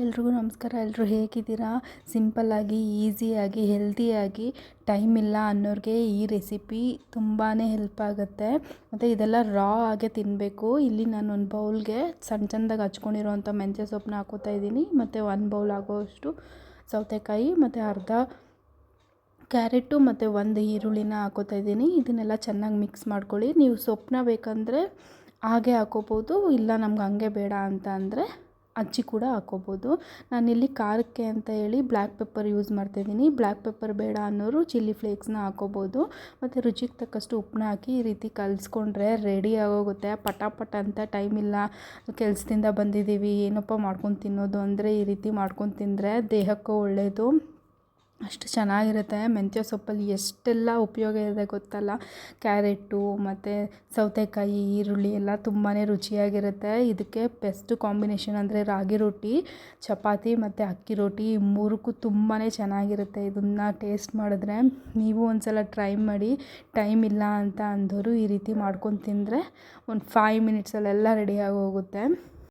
ಎಲ್ರಿಗೂ ನಮಸ್ಕಾರ. ಎಲ್ಲರೂ ಹೇಗಿದ್ದೀರಾ? ಸಿಂಪಲ್ಲಾಗಿ, ಈಸಿಯಾಗಿ, ಹೆಲ್ತಿಯಾಗಿ ಟೈಮ್ ಇಲ್ಲ ಅನ್ನೋರಿಗೆ ಈ ರೆಸಿಪಿ ತುಂಬಾ ಹೆಲ್ಪ್ ಆಗುತ್ತೆ. ಮತ್ತು ಇದೆಲ್ಲ ರಾ ಆಗೇ ತಿನ್ನಬೇಕು. ಇಲ್ಲಿ ನಾನು ಒಂದು ಬೌಲ್ಗೆ ಸಣ್ಣದಾಗಿ ಹಚ್ಕೊಂಡಿರೋಂಥ ಮೆಂತ್ಯ ಸೊಪ್ಪನ್ನ ಹಾಕೋತಾ ಇದ್ದೀನಿ. ಮತ್ತು 1 ಬೌಲ್ ಆಗೋಷ್ಟು ಸೌತೆಕಾಯಿ ಮತ್ತು ಅರ್ಧ ಕ್ಯಾರೆಟು ಮತ್ತು 1 ಈರುಳ್ಳಿನ ಹಾಕೋತಾ ಇದ್ದೀನಿ. ಇದನ್ನೆಲ್ಲ ಚೆನ್ನಾಗಿ ಮಿಕ್ಸ್ ಮಾಡ್ಕೊಳ್ಳಿ. ನೀವು ಸೊಪ್ಪನ್ನ ಬೇಕಂದರೆ ಹಾಗೆ ಹಾಕೋಬೋದು, ಇಲ್ಲ ನಮ್ಗೆ ಹಂಗೆ ಬೇಡ ಅಂತ ಅಂದರೆ ಹಚ್ಚಿ ಕೂಡ ಹಾಕೋಬೋದು. ನಾನಿಲ್ಲಿ ಖಾರಕ್ಕೆ ಅಂತ ಹೇಳಿ ಬ್ಲ್ಯಾಕ್ ಪೆಪ್ಪರ್ ಯೂಸ್ ಮಾಡ್ತಾಯಿದ್ದೀನಿ. ಬ್ಲ್ಯಾಕ್ ಪೆಪ್ಪರ್ ಬೇಡ ಅನ್ನೋರು ಚಿಲ್ಲಿ ಫ್ಲೇಕ್ಸ್ನ ಹಾಕೋಬೋದು. ಮತ್ತು ರುಚಿಗೆ ತಕ್ಕಷ್ಟು ಉಪ್ಪನ್ನ ಹಾಕಿ ಈ ರೀತಿ ಕಲಿಸ್ಕೊಂಡ್ರೆ ರೆಡಿ ಆಗೋಗುತ್ತೆ. ಪಟ ಅಂತ ಟೈಮ್ ಇಲ್ಲ, ಕೆಲಸದಿಂದ ಬಂದಿದ್ದೀವಿ, ಏನಪ್ಪ ಮಾಡ್ಕೊಂಡು ತಿನ್ನೋದು ಅಂದರೆ ಈ ರೀತಿ ಮಾಡ್ಕೊಂಡು ತಿಂದರೆ ದೇಹಕ್ಕೂ ಒಳ್ಳೆಯದು. ಅಷ್ಟು ಚೆನ್ನಾಗಿರುತ್ತೆ. ಮೆಂತ್ಯ ಸೊಪ್ಪಲ್ಲಿ ಎಷ್ಟೆಲ್ಲ ಉಪಯೋಗ ಇದೆ ಗೊತ್ತಲ್ಲ. ಕ್ಯಾರೆಟು ಮತ್ತು ಸೌತೆಕಾಯಿ, ಈರುಳ್ಳಿ ಎಲ್ಲ ತುಂಬಾ ರುಚಿಯಾಗಿರುತ್ತೆ. ಇದಕ್ಕೆ ಬೆಸ್ಟ್ ಕಾಂಬಿನೇಷನ್ ಅಂದರೆ ರಾಗಿ ರೊಟ್ಟಿ, ಚಪಾತಿ ಮತ್ತು ಅಕ್ಕಿ ರೊಟ್ಟಿ, ಈ ಮೂರಕ್ಕೂ ತುಂಬಾ ಚೆನ್ನಾಗಿರುತ್ತೆ. ಇದನ್ನು ಟೇಸ್ಟ್ ಮಾಡಿದ್ರೆ ನೀವು ಒಂದು ಸಲ ಟ್ರೈ ಮಾಡಿ. ಟೈಮ್ ಇಲ್ಲ ಅಂತ ಅಂದವರು ಈ ರೀತಿ ಮಾಡ್ಕೊಂಡು ತಿಂದರೆ ಒಂದು 5 ಮಿನಿಟ್ಸಲ್ಲೆಲ್ಲ ರೆಡಿಯಾಗಿ ಹೋಗುತ್ತೆ.